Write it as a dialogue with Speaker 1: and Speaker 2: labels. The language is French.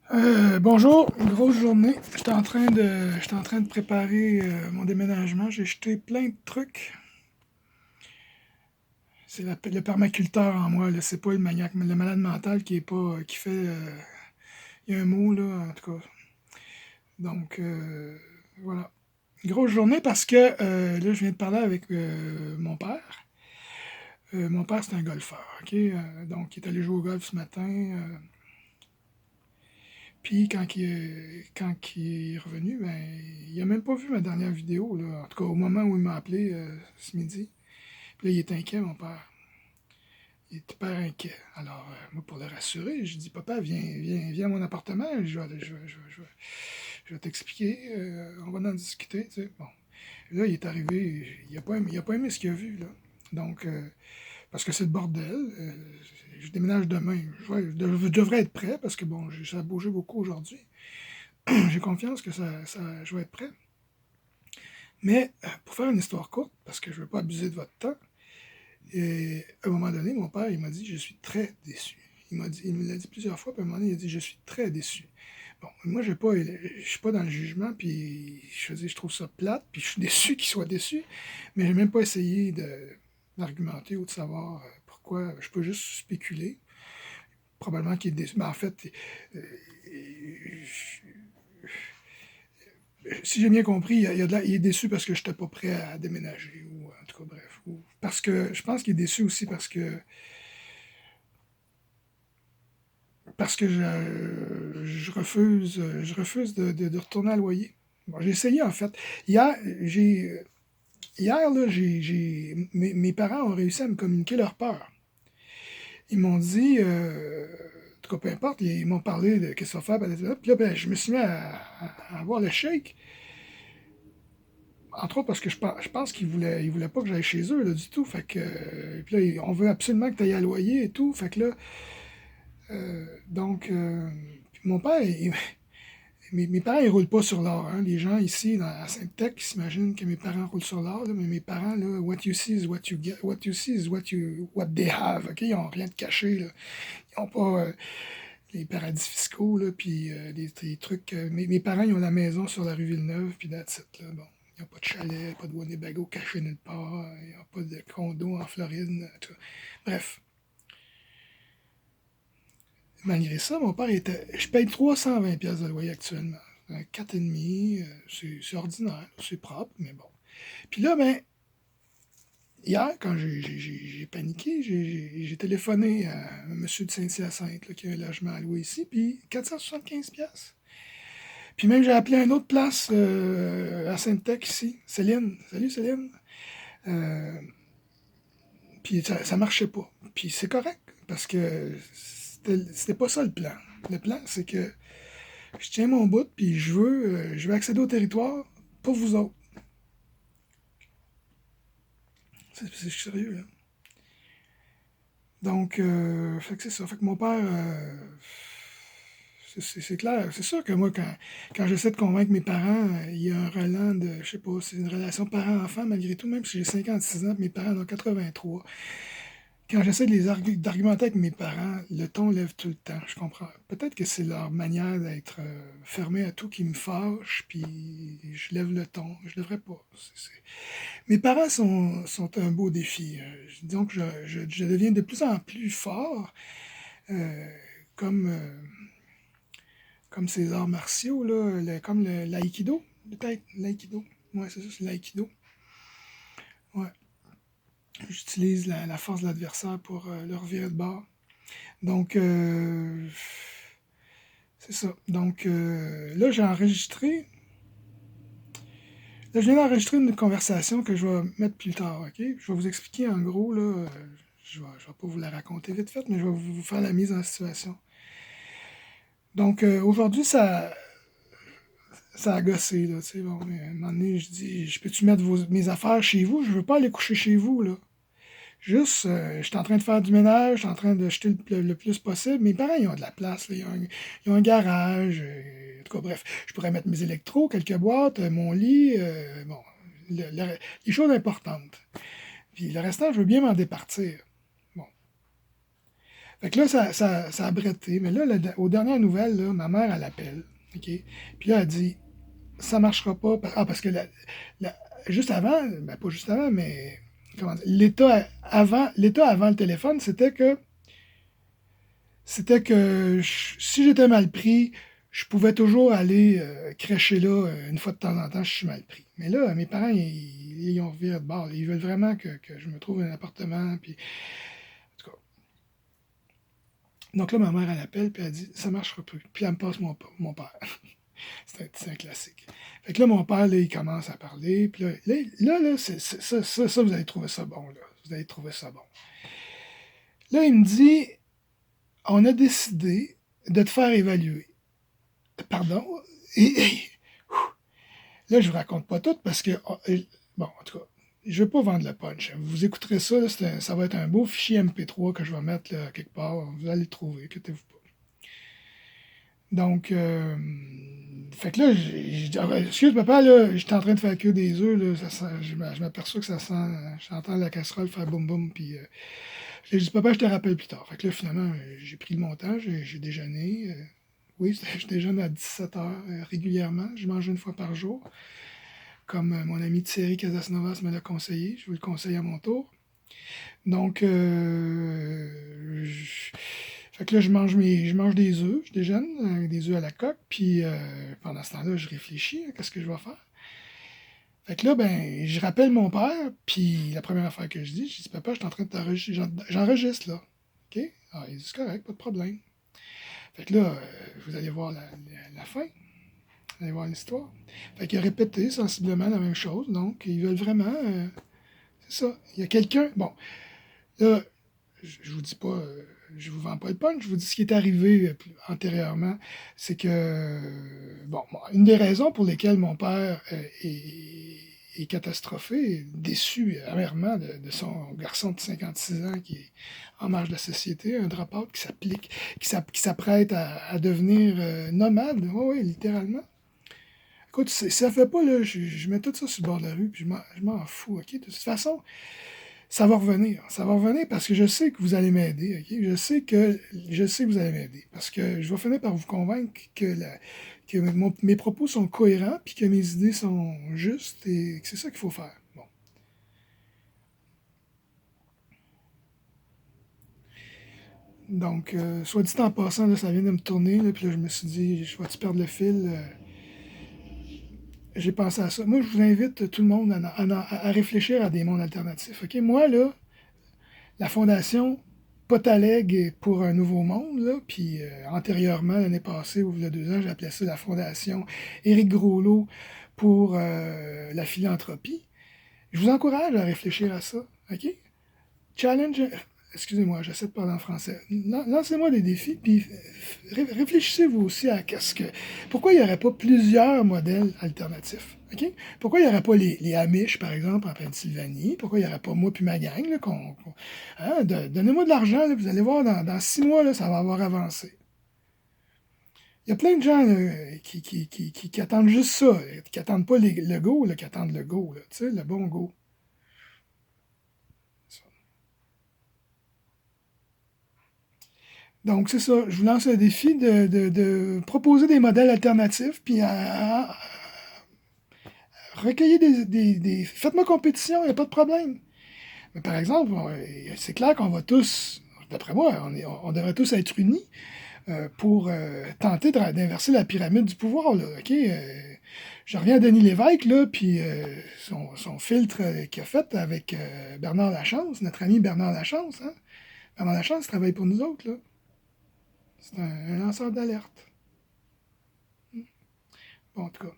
Speaker 1: Bonjour, une grosse journée. J'étais en train de préparer mon déménagement. J'ai jeté plein de trucs. C'est le permaculteur en moi, là. C'est pas le maniaque, mais le malade mental qui est pas, qui fait. Il y a un mot là, en tout cas. Donc voilà. Une grosse journée parce que là, je viens de parler avec mon père. Mon père, c'est un golfeur, ok. Donc, il est allé jouer au golf ce matin. Puis quand il est revenu, ben, il a même pas vu ma dernière vidéo, là. En tout cas, au moment où il m'a appelé ce midi. Puis là, il est inquiet, mon père. Il est hyper inquiet. Alors, moi, pour le rassurer, je dis, papa, viens à mon appartement, je vais t'expliquer, on va en discuter, tu sais. Bon. Là, il est arrivé, il a pas aimé ce qu'il a vu, là. Donc, parce que c'est le bordel. Je déménage demain. Je devrais être prêt parce que, bon, ça a bougé beaucoup aujourd'hui. J'ai confiance que je vais être prêt. Mais pour faire une histoire courte, parce que je ne veux pas abuser de votre temps, et à un moment donné, mon père, il m'a dit, je suis très déçu. Il me l'a dit plusieurs fois, puis à un moment donné, il a dit, je suis très déçu. Bon, moi, je suis pas dans le jugement, puis je trouve ça plate, puis je suis déçu qu'il soit déçu, mais j'ai même pas essayé d'argumenter ou de savoir pourquoi. Je peux juste spéculer. Probablement qu'il est déçu. Mais en fait, euh, si j'ai bien compris, il est déçu parce que je n'étais pas prêt à déménager, ou en tout cas, bref. Parce que je pense qu'il est déçu aussi parce que je refuse de retourner à loyer. Bon, j'ai essayé en fait. Hier, j'ai, hier là, mes parents ont réussi à me communiquer leur peur. Ils m'ont dit, en tout cas, peu importe, ils m'ont parlé de qu'est-ce qu'on va faire. Puis là, ben, je me suis mis à avoir le shake. Entre autres parce que je pense qu'ils voulaient pas que j'aille chez eux là, du tout. Fait que, puis là, on veut absolument que tu ailles à loyer et tout. Fait que là, donc, mon père, mes parents, ils roulent pas sur l'or. Hein. Les gens ici, à Sainte-Tech, ils s'imaginent que mes parents roulent sur l'or. Mais mes parents, là, what you see is what you get. What you see is what they have. OK? Ils n'ont rien de caché. Là. Ils n'ont pas les paradis fiscaux, là, puis les trucs. Mes parents, ils ont la maison sur la rue Villeneuve, puis that's it, là. Bon. Ils n'ont pas de chalet, pas de Winnebago caché nulle part. Ils n'ont pas de condo en Floride. Tout. Bref. Malgré ça, mon père était. Je paye 320 pièces de loyer actuellement. Un 4,5, c'est ordinaire, c'est propre, mais bon. Puis là, ben, hier, quand j'ai paniqué, j'ai téléphoné à un monsieur de Saint-Hyacinthe, là, qui a un logement à louer ici, puis 475 pièces. Puis même, j'ai appelé à une autre place à Sainte-Tech ici, Céline. Salut Céline. Euh, puis ça marchait pas. Puis c'est correct, parce que c'était pas ça le plan. Le plan, c'est que je tiens mon bout, puis je veux accéder au territoire pour vous autres. C'est sérieux, là. Donc, fait que c'est ça. Fait que mon père, c'est clair. C'est sûr que moi, quand j'essaie de convaincre mes parents, il y a un relent de, je sais pas, c'est une relation parent-enfant malgré tout, même si j'ai 56 ans, mes parents en ont 83. Quand j'essaie d'argumenter avec mes parents, le ton lève tout le temps. Je comprends. Peut-être que c'est leur manière d'être fermé à tout qui me fâche, puis je lève le ton. Je devrais pas. Mes parents sont un beau défi. Disons que je deviens de plus en plus fort, euh, comme, euh, comme ces arts martiaux, là, comme l'aïkido, peut-être. L'aïkido. Ouais, c'est ça, c'est l'aïkido. Ouais. J'utilise la force de l'adversaire pour le revirer de bord. Donc, c'est ça. Donc, là, je viens d'enregistrer une conversation que je vais mettre plus tard, OK? Je vais vous expliquer en gros, là, je vais pas vous la raconter vite fait, mais je vais vous faire la mise en situation. Donc, aujourd'hui, ça a gossé, là, tu sais, bon, mais à un moment donné, je dis, je peux-tu mettre mes affaires chez vous? Je veux pas aller coucher chez vous, là. Juste, je suis en train de faire du ménage, je suis en train de jeter le plus possible. Mes parents, ils ont de la place, là. Ils ont un garage. En tout cas, bref, je pourrais mettre mes électros, quelques boîtes, mon lit, bon, les choses importantes. Puis le restant, je veux bien m'en départir. Bon. Fait que là, ça a bretté. Mais là, aux dernières nouvelles, là, ma mère, elle appelle. OK? Puis là, elle dit, ça marchera pas. Ah, parce que la- juste avant, ben pas juste avant, mais comment dire, l'état avant le téléphone, c'était que si j'étais mal pris, je pouvais toujours aller crècher là une fois de temps en temps, je suis mal pris. Mais là, mes parents, ils ont viré de bord. Ils veulent vraiment que je me trouve un appartement. Puis, en tout cas. Donc là, ma mère, elle appelle, puis elle dit, ça marchera plus. Puis elle me passe mon père. C'est un classique. Fait que là, mon père, là, il commence à parler. Puis là, ça, vous allez trouver ça bon, là. Vous allez trouver ça bon. Là, il me dit, on a décidé de te faire évaluer. Pardon? Et là, je vous raconte pas tout parce que, bon, en tout cas, je vais pas vendre le punch. Vous écouterez ça, là, ça va être un beau fichier MP3 que je vais mettre là, quelque part. Vous allez le trouver, inquiétez-vous pas. Donc, fait que là, j'ai dit, ah, excuse papa, là, j'étais en train de faire cuire des œufs, là, je m'aperçois que ça sent, j'entends la casserole faire boum boum, puis j'ai dit, papa, je te rappelle plus tard. Fait que là, finalement, j'ai pris le montage, j'ai déjeuné. Oui, je déjeune à 17 heures régulièrement, je mange une fois par jour, comme mon ami Thierry Casasnovas me l'a conseillé, je vous le conseille à mon tour. Donc, fait que là, je mange des œufs, je déjeune avec des œufs à la coque, puis pendant ce temps-là, je réfléchis à ce que je vais faire. Fait que là, ben, je rappelle mon père, puis la première affaire que je dis, papa, je suis en train de t'enregistrer, j'enregistre là. OK? Ah, il dit, c'est correct, pas de problème. Fait que là, vous allez voir la fin, vous allez voir l'histoire. Fait qu'il a répété sensiblement la même chose, donc ils veulent vraiment, c'est ça. Il y a quelqu'un, bon, là, je vous dis pas, je vous vends pas le punch, je vous dis ce qui est arrivé antérieurement, c'est que, bon, une des raisons pour lesquelles mon père est catastrophé, déçu amèrement de son garçon de 56 ans qui est en marge de la société, un drop-out qui s'apprête à devenir nomade, oui, littéralement. Écoute, ça fait pas, là, je mets tout ça sur le bord de la rue, puis je m'en fous, ok? De toute façon, ça va revenir. Ça va revenir parce que je sais que vous allez m'aider. OK? Je sais que vous allez m'aider. Parce que je vais finir par vous convaincre que mes propos sont cohérents puis que mes idées sont justes et que c'est ça qu'il faut faire. Bon. Donc, soit dit en passant, là, ça vient de me tourner, là, puis là, je me suis dit, je vais-tu perdre le fil? J'ai pensé à ça. Moi, je vous invite tout le monde à réfléchir à des mondes alternatifs. OK? Moi, là, la fondation Potaleg pour un nouveau monde, là, puis antérieurement, l'année passée, ou il y a 2 ans, j'appelais ça la fondation Éric Groslot pour la philanthropie. Je vous encourage à réfléchir à ça, OK? Challenge, excusez-moi, j'essaie de parler en français. Lancez-moi des défis, puis réfléchissez vous aussi à pourquoi il n'y aurait pas plusieurs modèles alternatifs, OK? Pourquoi il n'y aurait pas les Amish, par exemple, en Pennsylvanie? Pourquoi il n'y aurait pas moi puis ma gang, là, hein, donnez-moi de l'argent, là, vous allez voir, dans 6 mois, là, ça va avoir avancé. Il y a plein de gens là, qui attendent juste ça, qui attendent pas le go, là, qui attendent le go, là, tu sais, le bon go. Donc, c'est ça. Je vous lance un défi de proposer des modèles alternatifs, puis à recueillir faites-moi compétition, il n'y a pas de problème. Mais par exemple, c'est clair qu'on va tous, d'après moi, on devrait tous être unis pour tenter d'inverser la pyramide du pouvoir, là, OK? Je reviens à Denis Lévesque, là, puis son filtre qu'il a fait avec Bernard Lachance, notre ami Bernard Lachance, hein? Bernard Lachance travaille pour nous autres, là. C'est un lanceur d'alerte. Bon, en tout cas.